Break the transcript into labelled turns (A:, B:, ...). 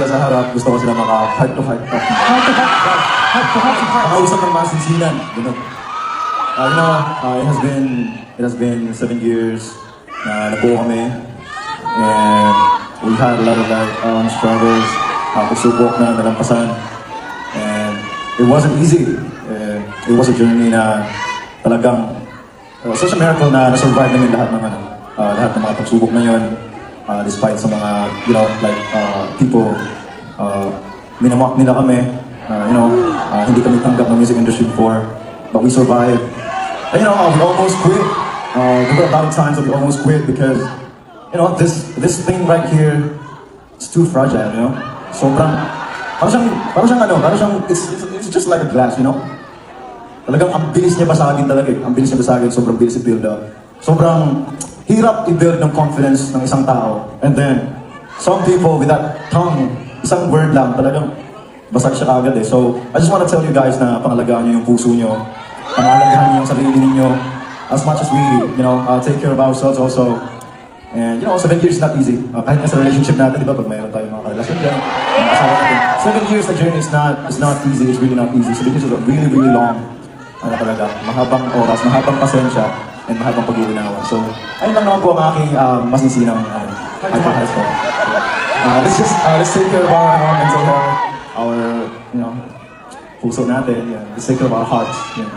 A: sila sa harap, gusto ko sila maka-heart to heart talk. Makausap ng masinsinan. Ganun. It has been 7 years na nabuo kami. And we had a lot of struggles, pagsubok na nalampasan. And it wasn't easy. It was a journey na talagang such a miracle na na-survive namin lahat ng mga pagsubok na yun. Despite sa mga, people, minamock nila kami, hindi kami tanggap ng music industry before, but we survived. And we almost quit. There were a lot of times that we almost quit because, this thing right here, it's too fragile, Sobrang, it's just like a glass, Talagang ang bilis niya basagin talaga eh. Ang bilis niya basagin, sobrang bilis i-build up. Sobrang hirap i-build ng confidence ng isang tao. And then, some people with that tongue, isang word lang, talagang basag siya agad eh. So, I just want to tell you guys na pangalagaan niyo yung puso niyo. Pangalagaan niyo yung sarili niyo. As much as we, take care of ourselves also. And, 7 years is not easy. Kahit nga sa relationship natin, di ba, pag mayroon tayong mga karelasyon dyan, 7 years, the journey is not easy. It's really not easy. 7 years is really, really long. Talaga, mahabang oras, mahabang pasensya, and mahabang pag-uunawa. So, ayun lang naman po ang aking masinsinang advice ko. Let's take care of our mental health, our, puso natin. Yeah. Let's take care of our hearts. Yeah.